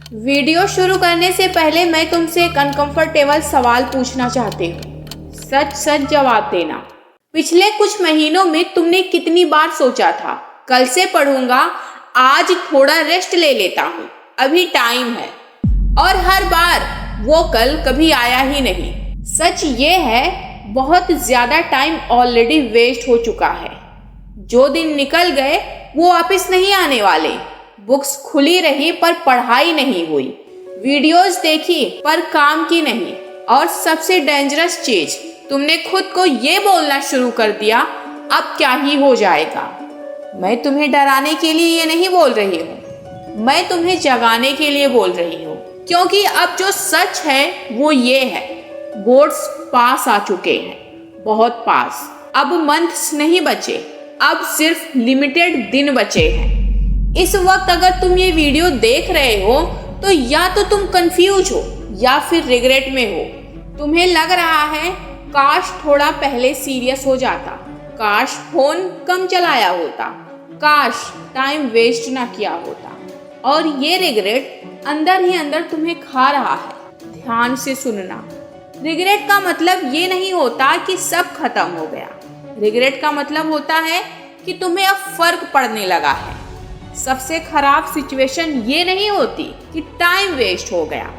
Video शुरू करने से पहले मैं तुमसे एक अनकंफर्टेबल सवाल पूछना चाहती हूँ। सच सच जवाब देना। पिछले कुछ महीनों में तुमने कितनी बार सोचा था कल से पढ़ूंगा, आज थोड़ा रेस्ट ले लेता हूँ, अभी टाइम है, और हर बार वो कल कभी आया ही नहीं। सच ये है बहुत ज्यादा टाइम ऑलरेडी वेस्ट हो चुका है। जो दिन निकल गए वो वापस नहीं आने वाले। बुक्स खुली रही पर पढ़ाई नहीं हुई, वीडियोस देखी पर काम की नहीं, और सबसे डेंजरस चीज तुमने खुद को ये बोलना शुरू कर दिया अब क्या ही हो जाएगा। मैं तुम्हें डराने के लिए ये नहीं बोल रही हूँ, मैं तुम्हें जगाने के लिए बोल रही हूँ, क्योंकि अब जो सच है वो ये है, बोर्ड्स पास आ चुके हैं, बहुत पास। अब मंथ्स नहीं बचे, अब सिर्फ लिमिटेड दिन बचे हैं। इस वक्त अगर तुम ये वीडियो देख रहे हो तो या तो तुम कंफ्यूज हो या फिर रिग्रेट में हो। तुम्हें लग रहा है काश थोड़ा पहले सीरियस हो जाता, काश फोन कम चलाया होता, काश टाइम वेस्ट ना किया होता, और ये रिग्रेट अंदर ही अंदर तुम्हें खा रहा है। ध्यान से सुनना, रिग्रेट का मतलब ये नहीं होता कि सब खत्म हो गया। रिग्रेट का मतलब होता है कि तुम्हें अब फर्क पड़ने लगा है। सबसे खराब सिचुएशन ये नहीं होती कि टाइम वेस्ट हो गया,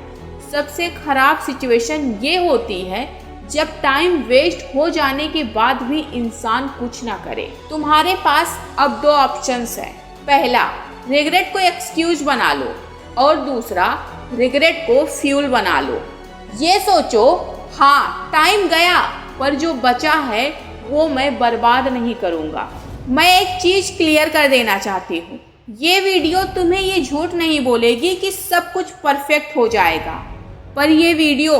सबसे खराब सिचुएशन ये होती है जब टाइम वेस्ट हो जाने के बाद भी इंसान कुछ ना करे। तुम्हारे पास अब दो ऑप्शंस हैं। पहला, रिग्रेट को एक्सक्यूज बना लो, और दूसरा, रिग्रेट को फ्यूल बना लो। ये सोचो, हाँ टाइम गया पर जो बचा है वो मैं बर्बाद नहीं करूँगा। मैं एक चीज़ क्लियर कर देना चाहती हूँ, ये वीडियो तुम्हें ये झूठ नहीं बोलेगी कि सब कुछ परफेक्ट हो जाएगा, पर ये वीडियो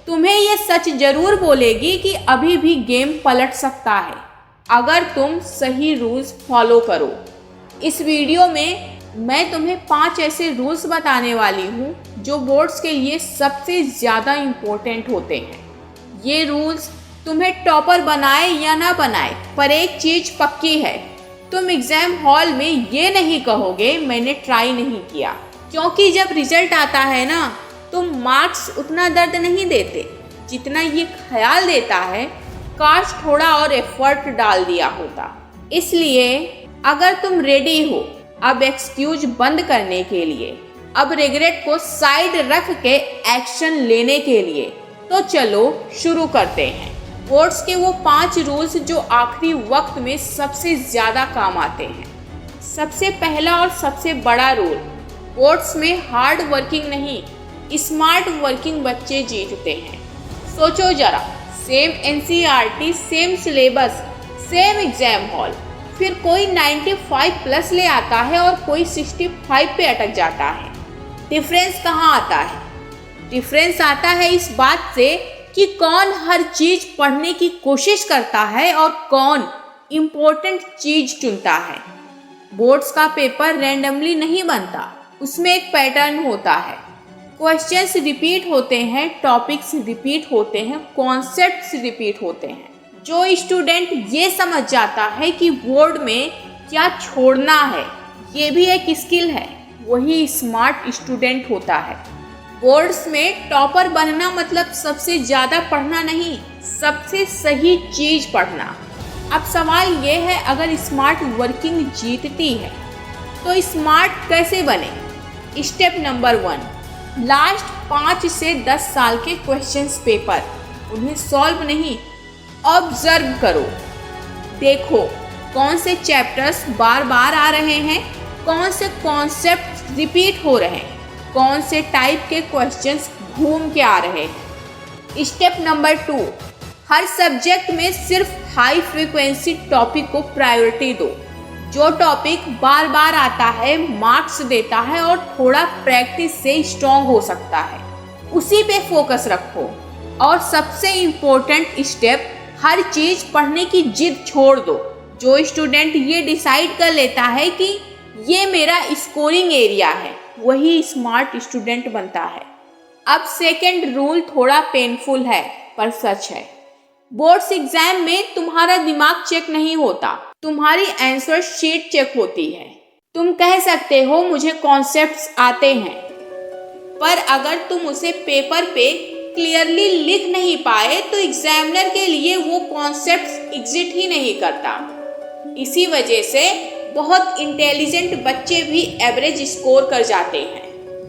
तुम्हें ये सच जरूर बोलेगी कि अभी भी गेम पलट सकता है अगर तुम सही रूल्स फॉलो करो। इस वीडियो में मैं तुम्हें 5 ऐसे रूल्स बताने वाली हूँ जो बोर्ड्स के लिए सबसे ज़्यादा इम्पोर्टेंट होते हैं। ये रूल्स तुम्हें टॉपर बनाए या ना बनाए, पर एक चीज़ पक्की है, तुम एग्जाम हॉल में ये नहीं कहोगे मैंने ट्राई नहीं किया, क्योंकि जब रिजल्ट आता है ना तो मार्क्स उतना दर्द नहीं देते जितना ये ख्याल देता है काश थोड़ा और एफर्ट डाल दिया होता। इसलिए अगर तुम रेडी हो अब एक्सक्यूज बंद करने के लिए, अब रिग्रेट को साइड रख के एक्शन लेने के लिए, तो चलो शुरू करते हैं। बोर्ड्स के वो 5 रूल्स जो आखिरी वक्त में सबसे ज़्यादा काम आते हैं। सबसे पहला और सबसे बड़ा रूल, बोर्ड्स में हार्ड वर्किंग नहीं स्मार्ट वर्किंग बच्चे जीतते हैं। सोचो जरा, same NCERT, same syllabus, same exam hall, फिर कोई 95 प्लस ले आता है और कोई 65 पे अटक जाता है। डिफरेंस कहाँ आता है? डिफरेंस आता है इस बात से कि कौन हर चीज पढ़ने की कोशिश करता है और कौन इम्पोर्टेंट चीज चुनता है। बोर्ड्स का पेपर रैंडमली नहीं बनता, उसमें एक पैटर्न होता है। क्वेश्चंस रिपीट होते हैं, टॉपिक्स रिपीट होते हैं, कॉन्सेप्ट्स रिपीट होते हैं। जो स्टूडेंट ये समझ जाता है कि बोर्ड में क्या छोड़ना है, ये भी एक स्किल है, वही स्मार्ट स्टूडेंट होता है। बोर्ड्स में टॉपर बनना मतलब सबसे ज़्यादा पढ़ना नहीं, सबसे सही चीज़ पढ़ना। अब सवाल ये है, अगर स्मार्ट वर्किंग जीतती है तो स्मार्ट कैसे बने? स्टेप नंबर 1, लास्ट 5 से 10 साल के क्वेश्चंस पेपर, उन्हें सॉल्व नहीं ऑब्जर्व करो। देखो कौन से चैप्टर्स बार बार आ रहे हैं, कौन से कॉन्सेप्ट रिपीट हो रहे हैं, कौन से टाइप के क्वेश्चंस घूम के आ रहे हैं। स्टेप नंबर 2, हर सब्जेक्ट में सिर्फ हाई फ्रीक्वेंसी टॉपिक को प्रायोरिटी दो। जो टॉपिक बार बार आता है, मार्क्स देता है और थोड़ा प्रैक्टिस से स्ट्रॉन्ग हो सकता है, उसी पे फोकस रखो। और सबसे इम्पोर्टेंट स्टेप, हर चीज़ पढ़ने की जिद छोड़ दो। जो स्टूडेंट ये डिसाइड कर लेता है कि ये मेरा स्कोरिंग एरिया है, वही स्मार्ट स्टूडेंट बनता है। अब सेकंड रूल थोड़ा पेनफुल है पर सच है। बोर्ड्स एग्जाम में तुम्हारा दिमाग चेक नहीं होता, तुम्हारी आंसर शीट चेक होती है। तुम कह सकते हो मुझे कॉन्सेप्ट्स आते हैं, पर अगर तुम उसे पेपर पे क्लियरली लिख नहीं पाए तो एग्जामिनर के लिए वो कॉन्सेप्ट एग्जिट ही नहीं करता। इसी वजह से बहुत इंटेलिजेंट बच्चे भी एवरेज स्कोर कर जाते हैं।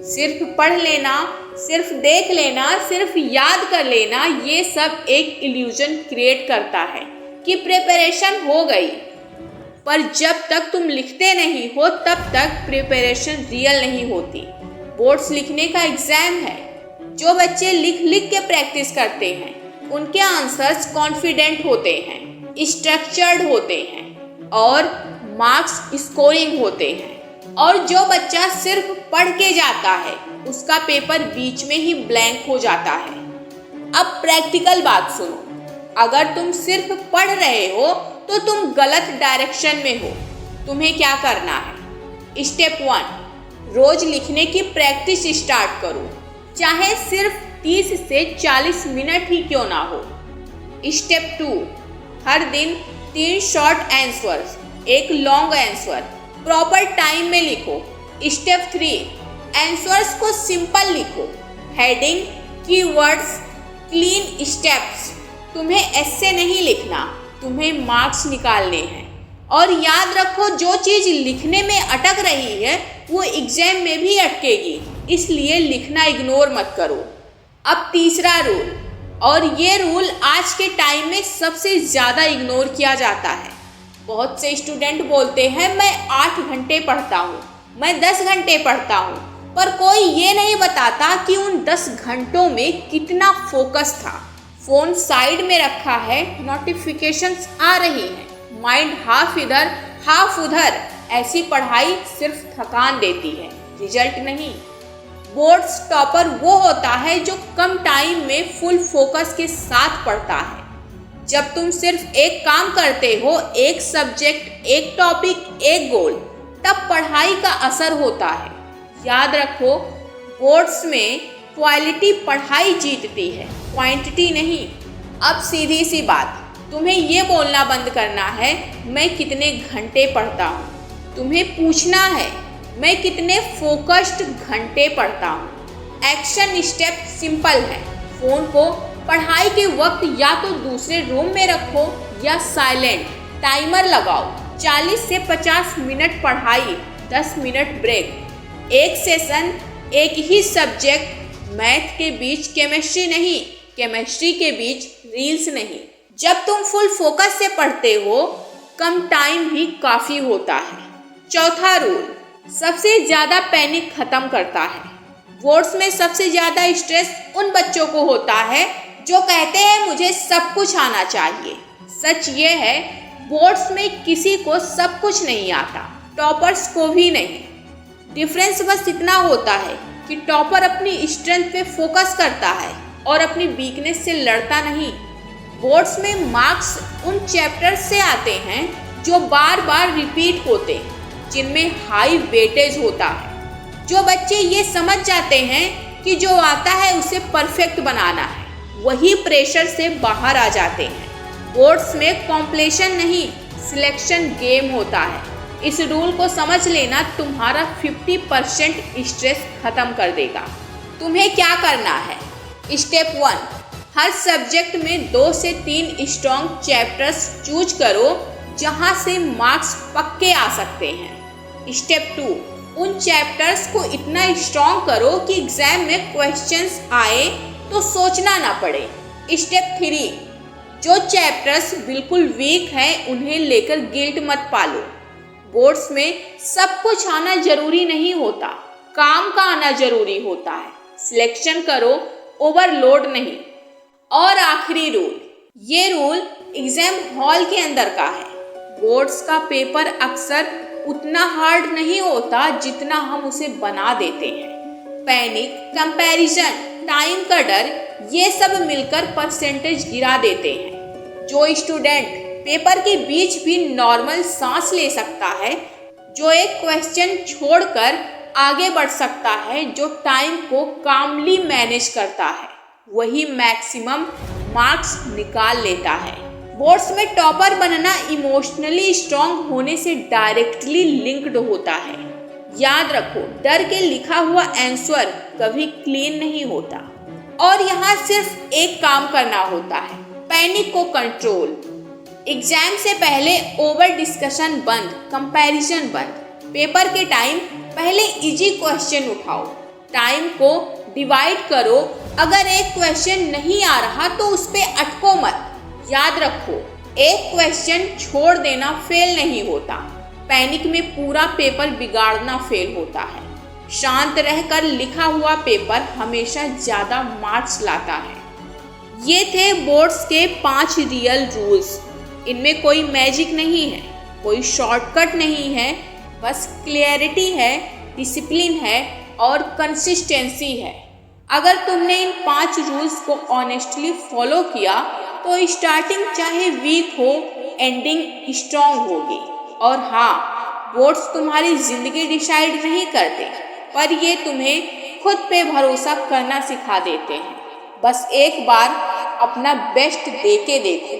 सिर्फ पढ़ लेना, सिर्फ देख लेना, सिर्फ याद कर लेना, ये सब एक इल्यूजन क्रिएट करता है कि प्रिपरेशन हो गई, पर जब तक तुम लिखते नहीं हो तब तक प्रिपरेशन रियल नहीं होती। बोर्ड्स लिखने का एग्जाम है। जो बच्चे लिख लिख के प्रैक्टिस करते हैं उनके आंसर्स कॉन्फिडेंट होते हैं, स्ट्रक्चर्ड होते हैं और मार्क्स स्कोरिंग होते हैं। और जो बच्चा सिर्फ पढ़ के जाता है उसका पेपर बीच में ही ब्लैंक हो जाता है। अब प्रैक्टिकल बात सुनो, अगर तुम सिर्फ पढ़ रहे हो तो तुम गलत डायरेक्शन में हो। तुम्हें क्या करना है? स्टेप 1, रोज लिखने की प्रैक्टिस स्टार्ट करो, चाहे सिर्फ 30 से 40 मिनट ही क्यों ना हो। स्टेप 2, हर दिन 3 short answers, 1 long answer proper time में लिखो। स्टेप 3, आंसर्स को सिंपल लिखो, हेडिंग, कीवर्ड्स, क्लीन स्टेप्स। तुम्हें ऐसे नहीं लिखना, तुम्हें मार्क्स निकालने हैं। और याद रखो, जो चीज़ लिखने में अटक रही है वो एग्जाम में भी अटकेगी, इसलिए लिखना इग्नोर मत करो। अब तीसरा रूल, और ये रूल आज के टाइम में सबसे ज़्यादा इग्नोर किया जाता है। बहुत से स्टूडेंट बोलते हैं मैं 8 घंटे पढ़ता हूँ, मैं 10 घंटे पढ़ता हूँ, पर कोई ये नहीं बताता कि उन 10 घंटों में कितना फोकस था। फ़ोन साइड में रखा है, नोटिफिकेशंस आ रही हैं, माइंड हाफ इधर हाफ उधर। ऐसी पढ़ाई सिर्फ थकान देती है, रिजल्ट नहीं। बोर्ड्स टॉपर वो होता है जो कम टाइम में फुल फोकस के साथ पढ़ता है। जब तुम सिर्फ एक काम करते हो, एक सब्जेक्ट, एक टॉपिक, एक गोल, तब पढ़ाई का असर होता है। याद रखो, बोर्ड्स में क्वालिटी पढ़ाई जीतती है, क्वांटिटी नहीं। अब सीधी सी बात, तुम्हें ये बोलना बंद करना है मैं कितने घंटे पढ़ता हूँ। तुम्हें पूछना है मैं कितने फोकस्ड घंटे पढ़ता हूँ। एक्शन स्टेप सिंपल है, फ़ोन को पढ़ाई के वक्त या तो दूसरे रूम में रखो या साइलेंट। टाइमर लगाओ, 40 से 50 मिनट पढ़ाई, 10 मिनट ब्रेक। एक सेशन, एक ही सब्जेक्ट, मैथ के बीच केमिस्ट्री नहीं, केमिस्ट्री के बीच रील्स नहीं। जब तुम फुल फोकस से पढ़ते हो कम टाइम भी काफ़ी होता है। चौथा रूल सबसे ज़्यादा पैनिक ख़त्म करता है। बोर्ड्स में सबसे ज़्यादा स्ट्रेस उन बच्चों को होता है जो कहते हैं मुझे सब कुछ आना चाहिए। सच ये है, बोर्ड्स में किसी को सब कुछ नहीं आता, टॉपर्स को भी नहीं। डिफरेंस बस इतना होता है कि टॉपर अपनी स्ट्रेंथ पे फोकस करता है और अपनी वीकनेस से लड़ता नहीं। बोर्ड्स में मार्क्स उन चैप्टर्स से आते हैं जो बार बार रिपीट होते हैं, जिनमें हाई वेटेज होता है। जो बच्चे ये समझ जाते हैं कि जो आता है उसे परफेक्ट बनाना है, वही प्रेशर से बाहर आ जाते हैं। बोर्ड्स में कॉम्पिटिशन नहीं, सिलेक्शन गेम होता है। इस रूल को समझ लेना तुम्हारा 50% स्ट्रेस खत्म कर देगा। तुम्हें क्या करना है? स्टेप 1, हर सब्जेक्ट में 2 से 3 स्ट्रॉन्ग चैप्टर्स चूज करो जहां से मार्क्स पक्के आ सकते हैं। स्टेप 2, उन चैप्टर्स को इतना स्ट्रॉन्ग करो कि एग्जाम में क्वेश्चंस आए तो सोचना ना पड़े। स्टेप 3, जो चैप्टर्स बिल्कुल वीक हैं उन्हें लेकर गिल्ट मत पालो। बोर्ड्स में सब कुछ आना जरूरी नहीं होता, काम का आना जरूरी होता है। सिलेक्शन करो, ओवरलोड नहीं। और आखिरी रूल, ये रूल एग्जाम हॉल के अंदर का है। बोर्ड्स का पेपर अक्सर उतना हार्ड नहीं होता जितना हम उसे बना देते हैं। पैनिक, कंपैरिजन, टाइम का डर, ये सब मिलकर परसेंटेज गिरा देते हैं। जो स्टूडेंट पेपर के बीच भी नॉर्मल सांस ले सकता है, जो एक क्वेश्चन छोड़कर आगे बढ़ सकता है, जो टाइम को कामली मैनेज करता है, वही मैक्सिमम मार्क्स निकाल लेता है। बोर्ड्स में टॉपर बनना इमोशनली स्ट्रांग होने से डायरेक्टली लिंक्ड होता है। याद रखो, डर के लिखा हुआ आंसर कभी क्लीन नहीं होता। और यहाँ सिर्फ एक काम करना होता है, पैनिक को कंट्रोल। एग्जाम से पहले ओवर डिस्कशन बंद, कंपैरिजन बंद। पेपर के टाइम पहले इजी क्वेश्चन उठाओ, टाइम को डिवाइड करो। अगर एक क्वेश्चन नहीं आ रहा तो उस पे अटको मत। याद रखो, एक क्वेश्चन छोड़ देना फेल नहीं होता, पैनिक में पूरा पेपर बिगाड़ना फेल होता है। शांत रहकर लिखा हुआ पेपर हमेशा ज़्यादा मार्क्स लाता है। ये थे बोर्ड्स के 5 रियल रूल्स। इनमें कोई मैजिक नहीं है, कोई शॉर्टकट नहीं है, बस क्लियरिटी है, डिसिप्लिन है और कंसिस्टेंसी है। अगर तुमने इन 5 रूल्स को ऑनेस्टली फॉलो किया तो स्टार्टिंग चाहे वीक हो, एंडिंग स्ट्रॉन्ग होगी। और हाँ, बोर्ड्स तुम्हारी जिंदगी डिसाइड नहीं करते, पर ये तुम्हें खुद पे भरोसा करना सिखा देते हैं। बस एक बार अपना बेस्ट दे के देखो।